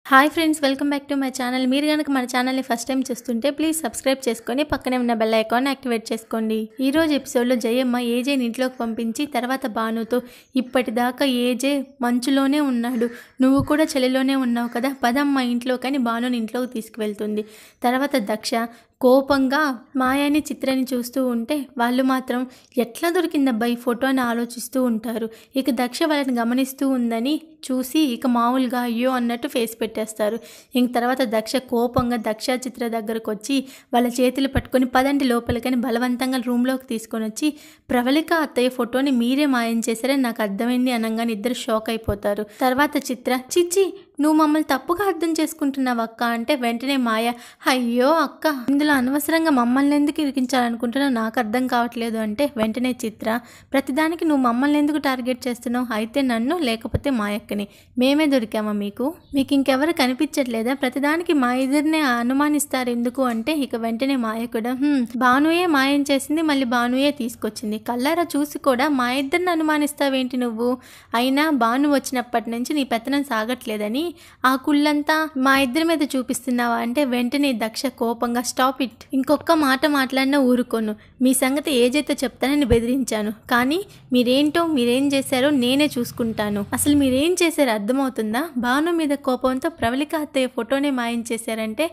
Hi friends, welcome back to my channel. మీరు కనుక మన ఛానల్ని ఫస్ట్ టైం చూస్తుంటే ప్లీజ్ సబ్స్క్రైబ్ చేసుకొని పక్కనే ఉన్న బెల్ ఐకాన్ యాక్టివేట్ చేసుకోండి. ఈ రోజు ఎపిసోడ్లో జయమ్మ ఏజేని ఇంట్లోకి పంపించి తర్వాత భానుతో ఇప్పటిదాకా ఏజే మంచులోనే ఉన్నాడు, నువ్వు కూడా చలిలోనే ఉన్నావు కదా, పదమ్మ ఇంట్లో కానీ భానుని ఇంట్లోకి తీసుకువెళ్తుంది. తర్వాత దక్ష కోపంగా మాయాని చిత్రాన్ని చూస్తూ ఉంటే వాళ్ళు మాత్రం ఎట్లా దొరికిందబ్బా ఈ ఫోటో అని ఆలోచిస్తూ ఉంటారు. ఇక దక్ష వాళ్ళని గమనిస్తూ ఉందని చూసి ఇక మామూలుగా అయ్యో అన్నట్టు ఫేస్ పెట్టేస్తారు. ఇంక తర్వాత దక్ష కోపంగా దక్ష చిత్ర దగ్గరకు వచ్చి వాళ్ళ చేతులు పట్టుకొని పదండి లోపలికని బలవంతంగా రూమ్లోకి తీసుకొని వచ్చి ప్రవళిక అత్తయ్య ఫోటోని మీరే మాయం చేశారని నాకు అర్థమైంది అనగానే ఇద్దరు షాక్ అయిపోతారు. తర్వాత చిత్ర చిచ్చి నువ్వు మమ్మల్ని తప్పుగా అర్థం చేసుకుంటున్నావు అక్క అంటే వెంటనే మాయ అయ్యో అక్క ఇందులో అనవసరంగా మమ్మల్ని ఎందుకు ఇరికించాలనుకుంటున్నావు నాకు అర్థం కావట్లేదు అంటే వెంటనే చిత్ర ప్రతిదానికి నువ్వు మమ్మల్ని ఎందుకు టార్గెట్ చేస్తున్నావు, అయితే నన్ను లేకపోతే మాయక్కని మేమే దొరికామా మీకు ఇంకెవరు కనిపించట్లేదా, ప్రతిదానికి మా ఇద్దరినే అనుమానిస్తారు ఎందుకు అంటే ఇక వెంటనే మాయ కూడా భానుయే మాయం చేసింది, మళ్ళీ భానుయే తీసుకొచ్చింది, కల్లారా చూసి కూడా మా ఇద్దరిని అనుమానిస్తావేంటి నువ్వు, అయినా భాను వచ్చినప్పటి నుంచి నీ పెత్తనం సాగట్లేదని ఆ కుళ్ళంతా మా ఇద్దరి మీద చూపిస్తున్నావా అంటే వెంటనే దక్ష కోపంగా స్టాప్ ఇట్, ఇంకొక మాట మాట్లాడినా ఊరుకోను, మీ సంగతి ఏజైతే చెప్తానని బెదిరించాను, కానీ మీరేం చేశారో నేనే చూసుకుంటాను, అసలు మీరేం చేశారో అర్థమవుతుందా, భాను మీద కోపంతో ప్రవళిక అత్తయ్య ఫోటోనే మాయం చేశారంటే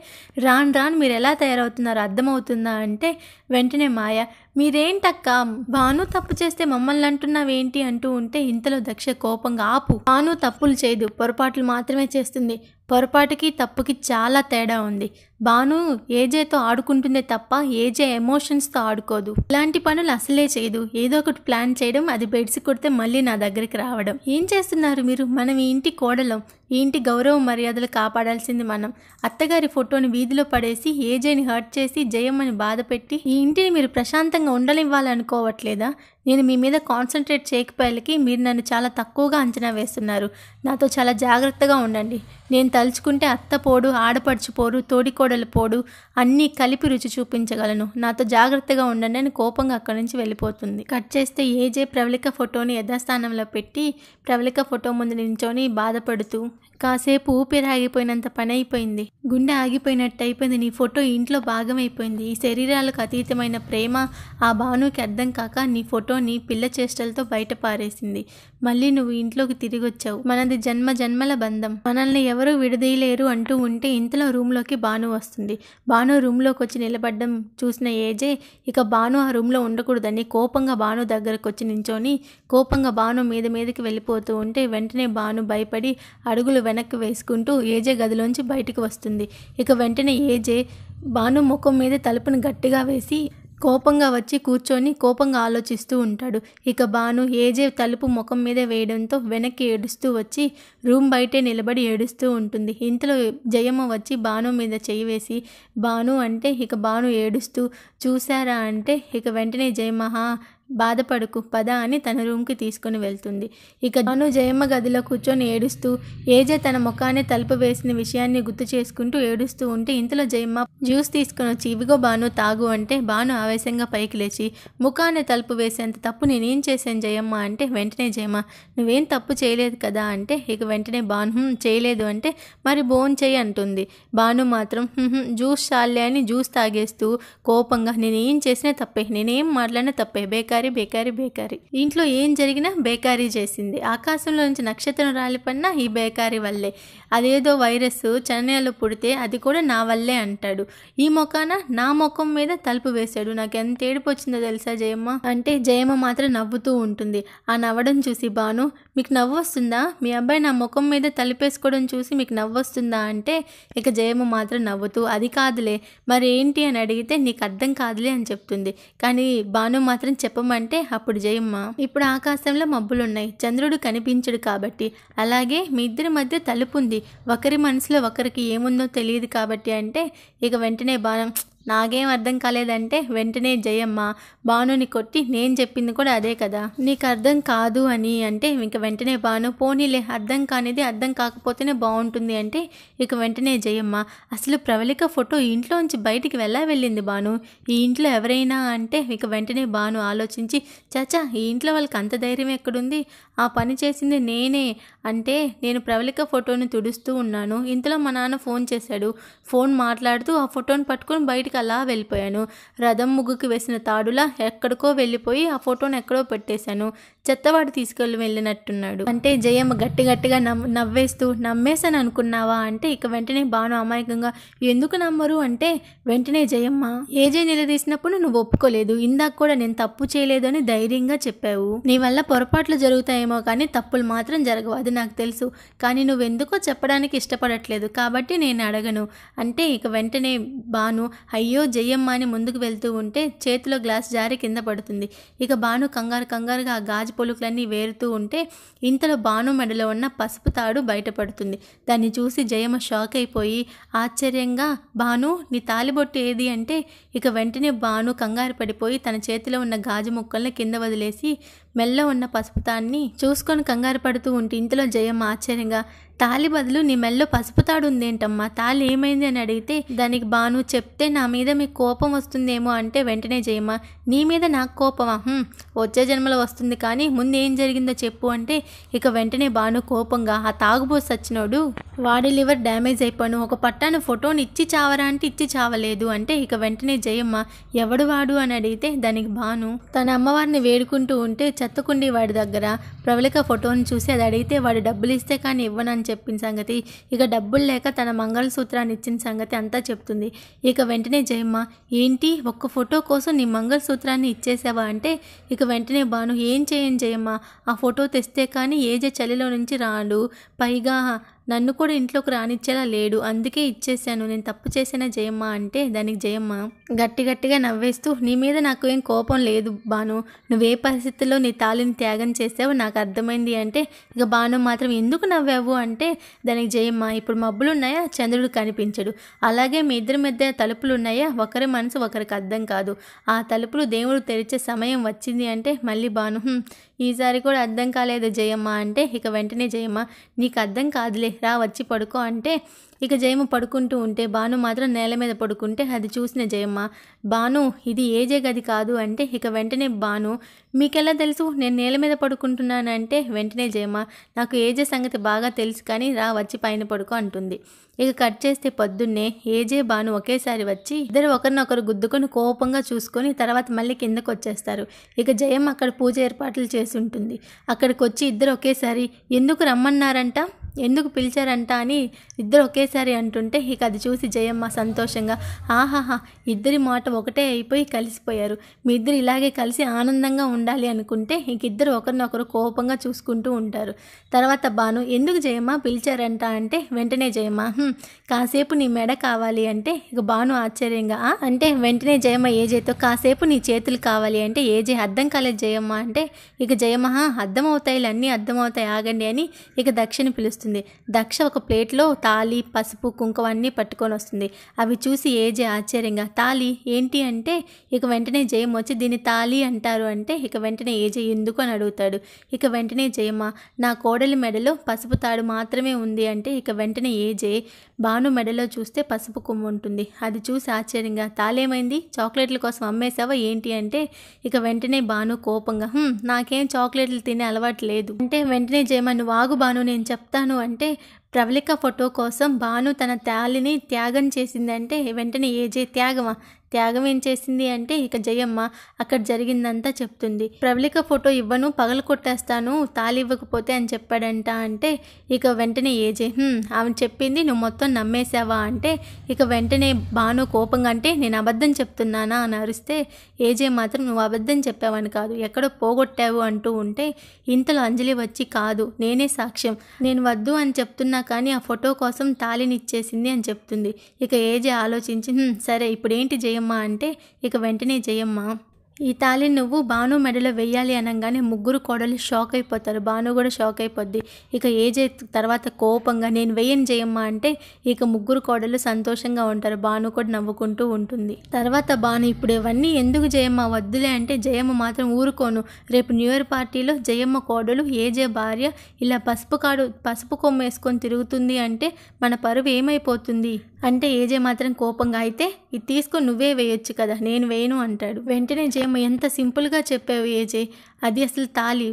రాను మీరు ఎలా తయారవుతున్నారో అర్థమవుతుందా అంటే వెంటనే మాయ మీరేంటక్క భాను తప్పు చేస్తే మమ్మల్ని అంటున్నావేంటి అంటూ ఉంటే ఇంతలో దక్ష కోపంగా ఆపు, భాను తప్పులు చేయదు పొరపాట్లు మాత్రమే చేస్తుంది, పొరపాటుకి తప్పుకి చాలా తేడా ఉంది, భాను ఏజేతో ఆడుకుంటుందే తప్ప ఏజే ఎమోషన్స్తో ఆడుకోదు, ఇలాంటి పనులు అసలే చేయదు, ఏదో ఒకటి ప్లాన్ చేయడం, అది బెడ్సి కొడితే మళ్ళీ నా దగ్గరికి రావడం, ఏం చేస్తున్నారు మీరు, మనం ఈ ఇంటి కోడలం, ఈ ఇంటి గౌరవ మర్యాదలు కాపాడాల్సింది మనం, అత్తగారి ఫోటోని వీధిలో పడేసి ఏజేని హర్ట్ చేసి జయమ్మని బాధ పెట్టి ఈ ఇంటిని మీరు ప్రశాంతంగా ఉండనివ్వాలనుకోవట్లేదా, నేను మీ మీద కాన్సన్ట్రేట్ చేయకపోయేకి మీరు నన్ను చాలా తక్కువగా అంచనా వేస్తున్నారు, నాతో చాలా జాగ్రత్తగా ఉండండి, నేను తలుచుకుంటే అత్త పోడు ఆడపడుచు పోరు తోడికోడలు పోడు అన్నీ కలిపి రుచి చూపించగలను, నాతో జాగ్రత్తగా ఉండండి అని కోపంగా అక్కడి నుంచి వెళ్ళిపోతుంది. కట్ చేస్తే ఏజే ప్రవళిక ఫోటోని యథాస్థానంలో పెట్టి ప్రవళిక ఫోటో ముందు నించొని బాధపడుతూ కాసేపు ఊపిరి ఆగిపోయినంత పని అయిపోయింది, గుండె ఆగిపోయినట్టు అయిపోయింది, నీ ఫోటో ఇంట్లో భాగమైపోయింది, ఈ శరీరాలకు అతీతమైన ప్రేమ ఆ భానుకి అర్థం కాక నీ ఫోటోని పిల్ల చేష్టలతో బయట పారేసింది, మళ్ళీ నువ్వు ఇంట్లోకి తిరిగి వచ్చావు, మనది జన్మల బంధం, మనల్ని ఎవరూ విడదీయలేరు అంటూ ఉంటే ఇంతలో రూమ్లోకి భాను వస్తుంది. భాను రూమ్లోకి వచ్చి నిలబడ్డం చూసిన ఏజే ఇక భాను ఆ రూమ్లో ఉండకూడదని కోపంగా భాను దగ్గరకు వచ్చి నించొని కోపంగా భాను మీదకి వెళ్ళిపోతూ ఉంటే వెంటనే భాను భయపడి అడుగులు వెనక్కి వేసుకుంటూ ఏజే గదిలోంచి బయటకు వస్తుంది. ఇక వెంటనే ఏజే భాను ముఖం మీద తలుపును గట్టిగా వేసి కోపంగా వచ్చి కూర్చొని కోపంగా ఆలోచిస్తూ ఉంటాడు. ఇక భాను ఏజే తలుపు ముఖం మీద వేయడంతో వెనక్కి ఏడుస్తూ వచ్చి రూమ్ బయటే నిలబడి ఏడుస్తూ ఉంటుంది. ఇంతలో జయమ్మ వచ్చి భాను మీద చెయ్యి వేసి భాను అంటే ఇక భాను ఏడుస్తూ చూసారా అంటే ఇక వెంటనే జయమ్మ బాధపడుకు పద అని తన రూమ్కి తీసుకుని వెళ్తుంది. ఇక భాను జయమ్మ గదిలో కూర్చొని ఏడుస్తూ ఏజే తన ముఖాన్ని తలుపు వేసిన విషయాన్ని గుర్తు చేసుకుంటూ ఏడుస్తూ ఉంటే ఇంతలో జయమ్మ జ్యూస్ తీసుకుని వచ్చి ఇవిగో భాను తాగు అంటే భాను ఆవేశంగా పైకి లేచి ముఖాన్ని తలుపు వేసేంత తప్పు నేనేం చేశాను జయమ్మ అంటే వెంటనే జయమ్మ నువ్వేం తప్పు చేయలేదు కదా అంటే ఇక వెంటనే భాను చేయలేదు అంటే మరి బోన్ చేయి అంటుంది. భాను మాత్రం జ్యూస్ చాలే అని జ్యూస్ తాగేస్తూ కోపంగా నేనేం చేసినా తప్పే, నేనేం మాట్లాడినా తప్పే, బేకారీ ఇంట్లో ఏం జరిగినా బేకారీ చేసింది, ఆకాశంలో నుంచి నక్షత్రం రాలిపన్నా ఈ బేకారీ వల్లే, అదేదో వైరస్ చెన్నైలో పుడితే అది కూడా నా వల్లే అంటాడు, ఈ మొఖాన నా ముఖం మీద తలుపు వేశాడు, నాకు ఎంత ఏడుపు వచ్చిందో తెలుసా జయమ్మ అంటే జయమ్మ మాత్రం నవ్వుతూ ఉంటుంది. ఆ నవ్వడం చూసి భాను మీకు నవ్వు వస్తుందా, మీ అబ్బాయి నా ముఖం మీద తలుపేసుకోవడం చూసి మీకు నవ్వు వస్తుందా అంటే ఇక జయమ్మ మాత్రం నవ్వుతూ అది కాదులే మరి ఏంటి అని అడిగితే నీకు అర్థం కాదులే అని చెప్తుంది. కానీ భాను మాత్రం చెప్పమంటే అప్పుడు జయమ్మ ఇప్పుడు ఆకాశంలో మబ్బులున్నాయి, చంద్రుడు కనిపించడు కాబట్టి, అలాగే మీ ఇద్దరి మధ్య తలుపు ఉంది, ఒకరి మనసులో ఒకరికి ఏముందో తెలియదు కాబట్టి అంటే ఇక వెంటనే బాణం నాకేం అర్థం కాలేదంటే వెంటనే జయమ్మ భానుని కొట్టి నేను చెప్పింది కూడా అదే కదా, నీకు అర్థం కాదు అని అంటే ఇంక వెంటనే భాను పోనీలే అర్థం కానిది అర్థం కాకపోతేనే బాగుంటుంది అంటే ఇక వెంటనే జయమ్మ అసలు ప్రవళిక ఫోటో ఇంట్లోంచి బయటికి వెళ్ళింది భాను, ఈ ఇంట్లో ఎవరైనా అంటే ఇక వెంటనే భాను ఆలోచించి చాచా ఈ ఇంట్లో వాళ్ళకి అంత ధైర్యం ఎక్కడుంది, ఆ పని చేసింది నేనే అంటే నేను ప్రవళిక ఫోటోని తుడుస్తూ ఉన్నాను, ఇంతలో మా నాన్న ఫోన్ చేశాడు, ఫోన్ మాట్లాడుతూ ఆ ఫోటోని పట్టుకొని బయటికి అలా వెళ్ళిపోయాను, రథం ముగ్గుకి వేసిన తాడులా ఎక్కడికో వెళ్ళిపోయి ఆ ఫోటోని ఎక్కడో పెట్టేశాను, చెత్తవాడు తీసుకెళ్ళి వెళ్ళినట్టున్నాడు అంటే జయమ్మ గట్టిగా నవ్వేస్తూ నమ్మేశాను అనుకున్నావా అంటే ఇక వెంటనే భాను అమాయకంగా ఎందుకు నమ్మరు అంటే వెంటనే జయమ్మ ఏజే నిలదీసినప్పుడు నువ్వు ఒప్పుకోలేదు, ఇందాక కూడా నేను తప్పు చేయలేదు అని ధైర్యంగా చెప్పావు, నీ వల్ల పొరపాట్లు జరుగుతాయేమో కానీ తప్పులు మాత్రం జరగవు అది నాకు తెలుసు, కానీ నువ్వెందుకో చెప్పడానికి ఇష్టపడట్లేదు కాబట్టి నేను అడగను అంటే ఇక వెంటనే భాను అయ్యో జయమ్మ అని ముందుకు వెళ్తూ ఉంటే చేతిలో గ్లాస్ జారి కింద పడుతుంది, ఇక భాను కంగారుగా ఆ గాజు పొలుకులన్నీ వేరుతూ ఉంటే ఇంతలో భాను మెడలో ఉన్న పసుపు తాడు బయటపడుతుంది, దాన్ని చూసి జయమ్మ షాక్ అయిపోయి ఆశ్చర్యంగా భాను నీ తాలిబొట్టు ఏది అంటే ఇక వెంటనే భాను కంగారు పడిపోయి తన చేతిలో ఉన్న గాజు ముక్కల్ని కింద వదిలేసి మెల్ల ఉన్న పసుపు తాన్ని చూసుకొని కంగారు పడుతూ ఉంటే ఇంతలో జయమ్మ ఆశ్చర్యంగా తాలి బదులు నీ మెల్లో పసుపు తాడు ఉందేంటమ్మా, తాలి ఏమైంది అని అడిగితే దానికి భాను చెప్తే నా మీద మీకు కోపం వస్తుందేమో అంటే వెంటనే జయమ్మ నీ మీద నాకు కోపమా, వచ్చే జన్మలో వస్తుంది కానీ ముందు ఏం జరిగిందో చెప్పు అంటే ఇక వెంటనే భాను కోపంగా ఆ తాగుబోసి సచ్చినోడు వాడి లివర్ డ్యామేజ్ అయిపోను ఒక పట్టాను ఫోటోని ఇచ్చి చావరా అంటే ఇచ్చి చావలేదు అంటే ఇక వెంటనే జయమ్మ ఎవడు వాడు అని అడిగితే దానికి భాను తన అమ్మవారిని వేడుకుంటూ ఉంటే చెత్తకుండి వాడి దగ్గర ప్రవళిక ఫోటోని చూసి అది అడిగితే వాడు డబ్బులు ఇస్తే కానీ ఇవ్వనని చెప్పిన సంగతి, ఇక డబ్బులు లేక తన మంగళసూత్రాన్ని ఇచ్చిన సంగతి అంతా చెప్తుంది, ఇక వెంటనే జయమ్మ ఏంటి ఒక్క ఫోటో కోసం నీ మంగళసూత్రాన్ని ఇచ్చేసావా అంటే ఇక వెంటనే భాను ఏం చేయను జయమ్మ ఆ ఫోటో తెస్తే కానీ ఏజే చలిలో నుంచి రాడు, పైగా నన్ను కూడా ఇంట్లోకి రానిచ్చేలా లేడు అందుకే ఇచ్చేసాను, నేను తప్పు చేశానా జయమ్మ అంటే దానికి జయమ్మ గట్టిగా నవ్వేస్తూ నీ మీద నాకు ఏం కోపం లేదు భాను, నువ్వే పరిస్థితుల్లో నీ తాళిని త్యాగం చేసావో నాకు అర్థమైంది అంటే ఇక భాను మాత్రం ఎందుకు నవ్వావు అంటే దానికి జయమ్మ ఇప్పుడు మబ్బులు ఉన్నాయా చంద్రుడు కనిపించడు, అలాగే మీ ఇద్దరి మధ్య తలుపులు ఉన్నాయా ఒకరి మనసు ఒకరికి అర్థం కాదు, ఆ తలుపులు దేవుడు తెరిచే సమయం వచ్చింది అంటే మళ్ళీ భాను ఈసారి కూడా అర్థం కాలేదు జయమ్మ అంటే ఇక వెంటనే జయమ్మ నీకు అర్థం కాదులే రా వచ్చి పడుకో అంటే ఇక జయమ్మ పడుకుంటూ ఉంటే భాను మాత్రం నేల మీద పడుకుంటే అది చూసిన జయమ్మ భాను ఇది ఏజే గది కాదు అంటే ఇక వెంటనే భాను మీకెలా తెలుసు నేను నేల మీద పడుకుంటున్నాను అంటే వెంటనే జయమ్మ నాకు ఏజే సంగతి బాగా తెలుసు కానీ రా వచ్చి పైన పడుకో అంటుంది, ఇక కట్ చేస్తే పొద్దున్నే ఏజే భాను ఒకేసారి వచ్చి ఇద్దరు ఒకరినొకరు గుద్దుకొని కోపంగా చూసుకొని తర్వాత మళ్ళీ కిందకు వచ్చేస్తారు, ఇక జయమ్మ అక్కడ పూజ ఏర్పాట్లు చేసి ఉంటుంది, అక్కడికి వచ్చి ఇద్దరు ఒకేసారి ఎందుకు రమ్మన్నారంట ఎందుకు పిలిచారంట అని ఇద్దరు ఒకేసారి అంటుంటే ఇక అది చూసి జయమ్మ సంతోషంగా ఆహాహా ఇద్దరి మాట ఒకటే అయిపోయి కలిసిపోయారు, మీ ఇద్దరు ఇలాగే కలిసి ఆనందంగా ఉండాలి అనుకుంటే ఇంక ఇద్దరు ఒకరినొకరు కోపంగా చూసుకుంటూ ఉంటారు, తర్వాత భాను ఎందుకు జయమ్మ పిలిచారంట అంటే వెంటనే జయమ్మ కాసేపు నీ మెడ కావాలి అంటే ఇక భాను ఆశ్చర్యంగా అంటే వెంటనే జయమ్మ ఏజేతో కాసేపు నీ చేతులు కావాలి అంటే ఏజే అర్థం కాలేదు జయమ్మ అంటే ఇక జయమ్మ అర్థమవుతాయి అన్నీ అర్థమవుతాయి ఆగండి అని ఇక దక్షని పిలుస్తుంది, దక్ష ఒక ప్లేట్లో తాలి పసుపు కుంకుమ అన్నీ పట్టుకొని వస్తుంది, అవి చూసి ఏజే ఆశ్చర్యంగా తాలి ఏంటి అంటే ఇక వెంటనే జయం వచ్చి దీన్ని తాలి అంటారు అంటే ఇక వెంటనే ఏజే ఎందుకు అని అడుగుతాడు, ఇక వెంటనే జయమ్మ నా కోడలి మెడలో పసుపు తాడు మాత్రమే ఉంది అంటే ఇక వెంటనే ఏజే భాను మెడలో చూస్తే పసుపు కొమ్ము ఉంటుంది, అది చూసి ఆశ్చర్యంగా తాలేమైంది చాక్లెట్ల కోసం అమ్మేసావా ఏంటి అంటే ఇక వెంటనే భాను కోపంగా నాకేం చాక్లెట్లు తినే అలవాటు లేదు అంటే వెంటనే జయమ్మ నువ్వు ఆగు భాను నేను చెప్తాను అంటే ప్రవళిక ఫోటో కోసం భాను తన తాలిని త్యాగం చేసిందంటే వెంటనే ఏజే త్యాగం ఏం చేసింది అంటే ఇక జయమ్మ అక్కడ జరిగిందంతా చెప్తుంది, ప్రవళిక ఫోటో ఇవ్వను పగలు కొట్టేస్తాను తాళి ఇవ్వకపోతే అని చెప్పాడంట అంటే ఇక వెంటనే ఏజే ఆమె చెప్పింది నువ్వు మొత్తం నమ్మేశావా అంటే ఇక వెంటనే భాను కోపంగా అంటే నేను అబద్ధం చెప్తున్నానా అని అరిస్తే ఏజే మాత్రం నువ్వు అబద్ధం చెప్పావని కాదు ఎక్కడో పోగొట్టావు అంటూ ఉంటే ఇంతలో అంజలి వచ్చి కాదు నేనే సాక్ష్యం నేను వద్దు అని చెప్తున్నా కానీ ఆ ఫోటో కోసం తాళిని ఇచ్చేసింది అని చెప్తుంది, ఇక ఏజే ఆలోచించి సరే ఇప్పుడేంటి జయమ్మ అంటే ఇక వెంటనే జయమ్మ ఈ తాళి నువ్వు భాను మెడలో వెయ్యాలి అనగానే ముగ్గురు కోడలు షాక్ అయిపోతారు. భాను కూడా షాక్ అయిపోద్ది. ఇక ఏజే తర్వాత కోపంగా నేను వెయ్యను జయమ్మ అంటే ఇక ముగ్గురు కోడలు సంతోషంగా ఉంటారు. భాను కూడా నవ్వుకుంటూ ఉంటుంది. తర్వాత భాను ఇప్పుడు ఇవన్నీ ఎందుకు జయమ్మ వద్దులే అంటే జయమ్మ మాత్రం ఊరుకోను. రేపు న్యూ ఇయర్ పార్టీలో జయమ్మ కోడలు ఏజే భార్య ఇలా పసుపు కొమ్మ వేసుకొని తిరుగుతుంది అంటే మన పరువు ఏమైపోతుంది అంటే ఏజే మాత్రం కోపంగా అయితే ఇది తీసుకొని నువ్వే వేయొచ్చు కదా, నేను వేయను అంటాడు. వెంటనే జయమ్మ ఎంత సింపుల్గా చెప్పావు ఏజే, అది అసలు తాళి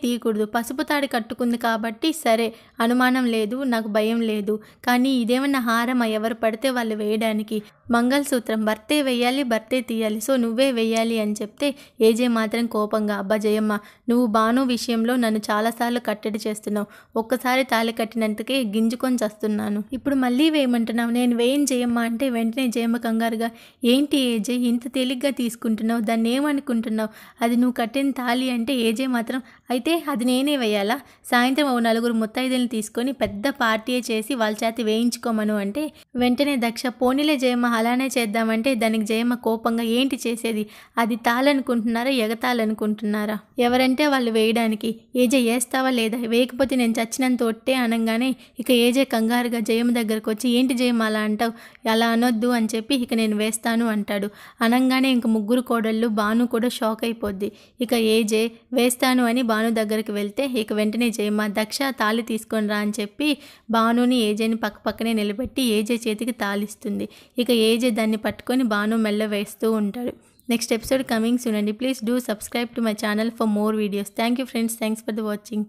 తీయకూడదు, పసుపు తాడి కట్టుకుంది కాబట్టి సరే అనుమానం లేదు, నాకు భయం లేదు. కానీ ఇదేమన్నా హారమా ఎవరు పడితే వాళ్ళు వేయడానికి? మంగళసూత్రం భర్తే వేయాలి, భర్తే తీయాలి, సో నువ్వే వేయాలి అని చెప్తే ఏజే మాత్రం కోపంగా అబ్బా జయమ్మ నువ్వు భాను విషయంలో నన్ను చాలాసార్లు కట్టడి చేస్తున్నావు, ఒక్కసారి తాళి కట్టినందుకే గింజుకొని చస్తున్నాను, ఇప్పుడు మళ్ళీ వేయమంటున్నావు, నేను వేయను జయమ్మ అంటే వెంటనే జయమ్మ కంగారుగా ఏంటి ఏజే ఇంత తేలిగ్గా తీసుకుంటున్నావు, దాన్ని ఏమనుకుంటున్నావు, అది నువ్వు కట్టిన తాళి అంటే ఏజే మాత్రం అయితే అది నేనే వేయాలా, సాయంత్రం ఓ నలుగురు ముత్తైదులను తీసుకొని పెద్ద పార్టీ చేసి వాళ్ళ చేత వేయించుకోమను అంటే వెంటనే దక్ష పోనీలే జయమ్మ అలానే చేద్దామంటే దానికి జయమ్మ కోపంగా ఏంటి చేసేది, అది తాళనుకుంటున్నారా ఎగతాళనుకుంటున్నారా, ఎవరంటే వాళ్ళు వేయడానికి, ఏజే వేస్తావా లేదా, వేయకపోతే నేను చచ్చినంత ఒట్టే అనగానే ఇక ఏజే కంగారుగా జయమ్మ దగ్గరకు వచ్చి ఏంటి జయమ్మ అలా అంటావు, అలా అనొద్దు అని చెప్పి ఇక నేను వేస్తాను అంటాడు. అనగానే ఇంక ముగ్గురు కోడళ్ళు భాను కూడా షాక్ అయిపోద్ది. ఇక ఏజే వేస్తాను అని భాను దగ్గరికి వెళ్తే ఇక వెంటనే జయమ్మ దక్ష తాళి తీసుకొని రా అని చెప్పి భానుని ఏజేని పక్కనే నిలబెట్టి ఏజే చేతికి తాళిస్తుంది. ఇక ఏజే దాన్ని పట్టుకొని భాను మెల్ల వేస్తూ ఉంటాడు. నెక్స్ట్ ఎపిసోడ్ కమింగ్ సూన్ అండి. Please do subscribe to my channel for more videos. Thank you friends, thanks for the watching.